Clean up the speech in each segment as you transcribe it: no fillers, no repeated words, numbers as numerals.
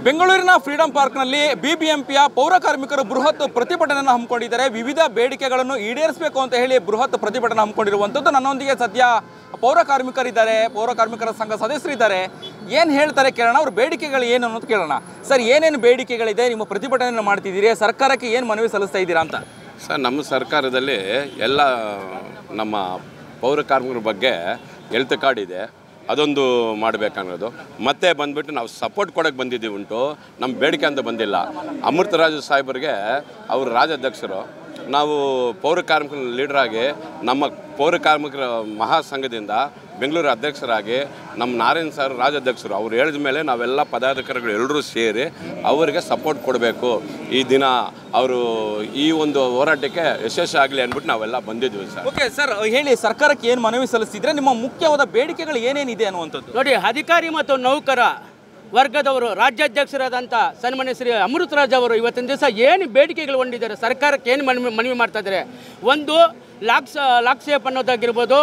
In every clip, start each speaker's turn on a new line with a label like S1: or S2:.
S1: ಬೆಂಗಳೂರಿನ ಫ್ರೀಡಂ ಪಾರ್ಕ್ನಲ್ಲಿ ಬಿಬಿಎಂಪಿಯ ಪೌರ ಕಾರ್ಮಿಕರು ಬೃಹತ್ ಪ್ರತಿಭಟನೆಯನ್ನು ಹಮ್ಮಿಕೊಂಡಿದ್ದಾರೆ. ವಿವಿಧ ಬೇಡಿಕೆಗಳನ್ನು ಈಡೇರಿಸಬೇಕು ಅಂತ ಹೇಳಿ ಬೃಹತ್ ಪ್ರತಿಭಟನೆ ಹಮ್ಮಿಕೊಂಡಿರುವಂಥದ್ದು. ನನ್ನೊಂದಿಗೆ ಸದ್ಯ ಪೌರ ಕಾರ್ಮಿಕರಿದ್ದಾರೆ, ಪೌರ ಕಾರ್ಮಿಕರ ಸಂಘ ಸದಸ್ಯರಿದ್ದಾರೆ. ಏನು ಹೇಳ್ತಾರೆ ಕೇಳೋಣ, ಅವ್ರ ಬೇಡಿಕೆಗಳು ಏನು ಅನ್ನೋದು ಕೇಳೋಣ. ಸರ್, ಏನೇನು ಬೇಡಿಕೆಗಳಿದೆ, ನಿಮ್ಮ ಪ್ರತಿಭಟನೆಯನ್ನು ಮಾಡ್ತಿದ್ದೀರಿ, ಸರ್ಕಾರಕ್ಕೆ ಏನು ಮನವಿ ಸಲ್ಲಿಸ್ತಾ ಇದ್ದೀರಾ ಅಂತ?
S2: ಸರ್, ನಮ್ಮ ಸರ್ಕಾರದಲ್ಲಿ ಎಲ್ಲ ನಮ್ಮ ಪೌರ ಕಾರ್ಮಿಕರ ಬಗ್ಗೆ ಹೆಲ್ತ್ ಕಾರ್ಡ್ ಇದೆ, ಅದೊಂದು ಮಾಡಬೇಕನ್ನೋದು. ಮತ್ತೆ ಬಂದುಬಿಟ್ಟು ನಾವು ಸಪೋರ್ಟ್ ಕೊಡೋಕ್ಕೆ ಬಂದಿದ್ದೀವಿ ಉಂಟು, ನಮ್ಮ ಬೇಡಿಕೆ ಅಂತ ಬಂದಿಲ್ಲ. ಅಮೃತರಾಜು ಸಾಹೇಬರಿಗೆ ಅವರು ರಾಜ್ಯಾಧ್ಯಕ್ಷರು, ನಾವು ಪೌರ ಕಾರ್ಮಿಕರ ಲೀಡ್ರಾಗಿ ನಮ್ಮ ಪೌರ ಕಾರ್ಮಿಕರ ಮಹಾಸಂಘದಿಂದ ಬೆಂಗಳೂರು ಅಧ್ಯಕ್ಷರಾಗಿ ನಮ್ಮ ನಾರಾಯಣ್ ಸರ್ ರಾಜ್ಯಾಧ್ಯಕ್ಷರು ಅವ್ರು ಹೇಳಿದ ಮೇಲೆ ನಾವೆಲ್ಲ ಪದಾಧಿಕಾರಿಗಳು ಎಲ್ಲರೂ ಸೇರಿ ಅವರಿಗೆ ಸಪೋರ್ಟ್ ಕೊಡಬೇಕು. ಈ ದಿನ ಅವರು ಈ ಒಂದು ಹೋರಾಟಕ್ಕೆ ಯಶಸ್ವಿ ಆಗಲಿ ಅಂದ್ಬಿಟ್ಟು ನಾವೆಲ್ಲ ಬಂದಿದ್ವಿ ಸರ್.
S1: ಓಕೆ ಸರ್, ಹೇಳಿ, ಸರ್ಕಾರಕ್ಕೆ ಏನು ಮನವಿ ಸಲ್ಲಿಸಿದ್ರೆ ನಿಮ್ಮ ಮುಖ್ಯವಾದ ಬೇಡಿಕೆಗಳು ಏನೇನಿದೆ ಅನ್ನುವಂಥದ್ದು?
S3: ನೋಡಿ, ಅಧಿಕಾರಿ ಮತ್ತು ನೌಕರ ವರ್ಗದವರು ರಾಜ್ಯಾಧ್ಯಕ್ಷರಾದಂಥ ಸನ್ಮಾನ್ಯ ಶ್ರೀ ಅಮೃತರಾಜ್ ಅವರು ಇವತ್ತಿನ ದಿವಸ ಏನು ಬೇಡಿಕೆಗಳು ಹೊಂದಿದ್ದಾರೆ, ಸರ್ಕಾರಕ್ಕೆ ಏನು ಮನವಿ ಮಾಡ್ತಾ ಇದ್ದಾರೆ. ಒಂದು ಲಾಕ್ಸೇಪ್ ಅನ್ನೋದಾಗಿರ್ಬೋದು,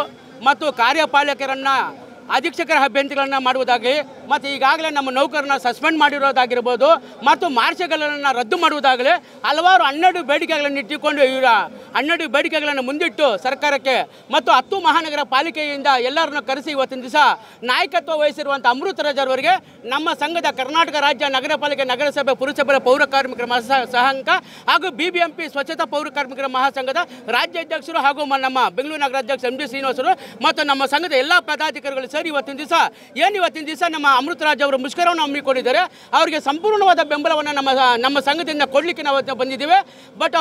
S3: ಮತ್ತು ಕಾರ್ಯಪಾಲಕರನ್ನು ಅಧೀಕ್ಷಕರ ಅಭ್ಯರ್ಥಿಗಳನ್ನು ಮಾಡುವುದಾಗಲಿ, ಮತ್ತು ಈಗಾಗಲೇ ನಮ್ಮ ನೌಕರನ್ನ ಸಸ್ಪೆಂಡ್ ಮಾಡಿರೋದಾಗಿರ್ಬೋದು, ಮತ್ತು ಮಾರ್ಷಲ್ಗಳನ್ನು ರದ್ದು ಮಾಡುವುದಾಗಲಿ, ಹಲವಾರು 12 ಬೇಡಿಕೆಗಳನ್ನು ಇಟ್ಟುಕೊಂಡು ಇವರ 12 ಬೇಡಿಕೆಗಳನ್ನು ಮುಂದಿಟ್ಟು ಸರ್ಕಾರಕ್ಕೆ ಮತ್ತು 10 ಮಹಾನಗರ ಪಾಲಿಕೆಯಿಂದ ಎಲ್ಲರನ್ನು ಕರೆಸಿ ಇವತ್ತಿನ ದಿವಸ ನಾಯಕತ್ವ ವಹಿಸಿರುವಂಥ ಅಮೃತರಾಜ್ ಅವರಿಗೆ ನಮ್ಮ ಸಂಘದ ಕರ್ನಾಟಕ ರಾಜ್ಯ ನಗರ ಪಾಲಿಕೆ, ನಗರಸಭೆ, ಪುರಸಭೆ ಪೌರ ಕಾರ್ಮಿಕರ ಸಹಂಕ ಹಾಗೂ ಬಿಬಿಎಂಪಿ ಸ್ವಚ್ಛತಾ ಪೌರ ಕಾರ್ಮಿಕರ ಮಹಾಸಂಘದ ರಾಜ್ಯಾಧ್ಯಕ್ಷರು ಹಾಗೂ ನಮ್ಮ ಬೆಂಗಳೂರು ನಗರಾಧ್ಯಕ್ಷ MD ಶ್ರೀನಿವಾಸರು ಮತ್ತು ನಮ್ಮ ಸಂಘದ ಎಲ್ಲ ಪದಾಧಿಕಾರಿಗಳು ಸೇರಿ ಇವತ್ತಿನ ದಿವಸ ನಮ್ಮ ಅಮೃತರಾಜ್ ಅವರು ಮುಷ್ಕರವನ್ನು ಹಮ್ಮಿಕೊಂಡಿದ್ದಾರೆ. ಅವರಿಗೆ ಸಂಪೂರ್ಣವಾದ ಬೆಂಬಲವನ್ನು ನಮ್ಮ ಸಂಘದಿಂದ ಕೊಡಲಿಕ್ಕೆ ನಾವು ಬಂದಿದ್ದೇವೆ. ಬಟ್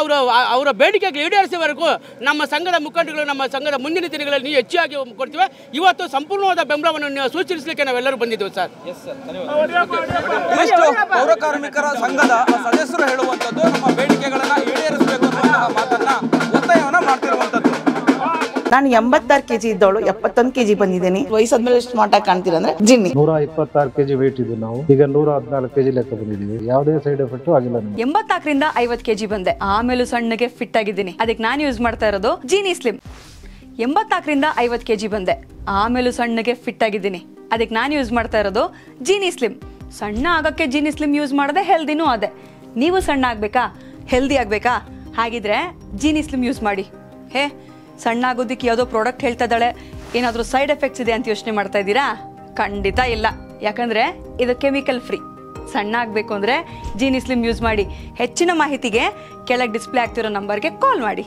S3: ಅವರ ಬೇಡಿಕೆಗೆ ಈಡೇರಿಸುವವರೆಗೂ ನಮ್ಮ ಸಂಘದ ಮುಖಂಡಗಳು ನಮ್ಮ ಸಂಘದ ಮುಂದಿನ ದಿನಗಳಲ್ಲಿ ಹೆಚ್ಚಾಗಿ ಕೊಡ್ತೀವಿ. ಇವತ್ತು ಸಂಪೂರ್ಣವಾದ ಬೆಂಬಲವನ್ನು ಸೂಚಿಸಲಿಕ್ಕೆ ನಾವೆಲ್ಲರೂ ಬಂದಿದ್ದೇವೆ ಸರ್.
S1: ಪೌರ ಕಾರ್ಮಿಕರ ಸಂಘದ ಸದಸ್ಯರು ಹೇಳುವಂಥದ್ದು ನಮ್ಮ ಬೇಡಿಕೆಗಳನ್ನು ಈಡೇರಿಸಬೇಕು ಅನ್ನುವಂತಹ ಮಾತನ್ನ ಒತ್ತಾಯವನ್ನು ಮಾಡ್ತಿರುವಂಥದ್ದು.
S4: ನಾನು 86 kg ಇದ್ದವಳು 71 kg ಬಂದಿದ್ದೀನಿ. ವಯಸ್ಸಾದ್ಮೇಲೆ ಸ್ಮಾರ್ಟ್ ಆಗಿ ಕಾಣ್ತೀರಾ ಅಂದ್ರೆ ಜಿನ್ನಿ.
S5: 126 kg ವೇಟ್ ಇದೆ, ನಾವು ಈಗ 114 kg ಲೆಕ್ಕ ಬಂದಿದ್ದೀವಿ. ಯಾವುದೇ ಸೈಡ್ ಎಫೆಕ್ಟ್ ಆಗಿಲ್ಲ.
S6: 84ರಿಂದ 50 kg ಬಂದೆ, ಆಮೇಲೆ ಸಣ್ಣಗೆ ಫಿಟ್ ಆಗಿದ್ದೀನಿ. ಅದಕ್ಕೆ ನಾನು ಯೂಸ್ ಮಾಡ್ತಾ ಇರೋದು ಜೀನಿ ಸ್ಲಿಮ್. 84ರಿಂದ 50 kg ಬಂದೆ, ಆಮೇಲೆ ಸಣ್ಣಗೆ ಫಿಟ್ ಆಗಿದ್ದೀನಿ. ಅದಕ್ಕೆ ನಾನು ಯೂಸ್ ಮಾಡ್ತಾ ಇರೋದು ಜೀನಿ ಸ್ಲಿಮ್. ಸಣ್ಣ ಆಗಕ್ಕೆ ಜೀನಿ ಸ್ಲಿಮ್ ಯೂಸ್ ಮಾಡದೆ ಹೆಲ್ದಿನೂ ಅದೇ. ನೀವು ಸಣ್ಣ ಆಗ್ಬೇಕಾ, ಹೆಲ್ದಿ ಆಗ್ಬೇಕಾ, ಹಾಗಿದ್ರೆ ಜೀನಿ ಸ್ಲಿಮ್ ಯೂಸ್ ಮಾಡಿ. ಸಣ್ಣ ಆಗೋದಕ್ಕೆ ಯಾವುದೋ ಪ್ರಾಡಕ್ಟ್ ಹೇಳ್ತಾ ಇದ್ದಾಳೆ, ಏನಾದರೂ ಸೈಡ್ ಎಫೆಕ್ಟ್ಸ್ ಇದೆ ಅಂತ ಯೋಚನೆ ಮಾಡ್ತಾ ಇದ್ದೀರಾ? ಖಂಡಿತ ಇಲ್ಲ, ಯಾಕಂದರೆ ಇದು ಕೆಮಿಕಲ್ ಫ್ರೀ. ಸಣ್ಣ ಆಗಬೇಕು ಅಂದರೆ ಜೀನಿ ಸ್ಲಿಮ್ ಯೂಸ್ ಮಾಡಿ. ಹೆಚ್ಚಿನ ಮಾಹಿತಿಗೆ ಕೆಳಗೆ ಡಿಸ್ಪ್ಲೇ ಆಗ್ತಿರೋ ನಂಬರ್ಗೆ ಕಾಲ್ ಮಾಡಿ.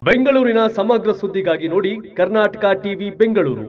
S7: ಬೆಂಗಳೂರಿನ ಸಮಗ್ರ ಸುದ್ದಿಗಾಗಿ ನೋಡಿ ಕರ್ನಾಟಕ ಟಿವಿ ಬೆಂಗಳೂರು.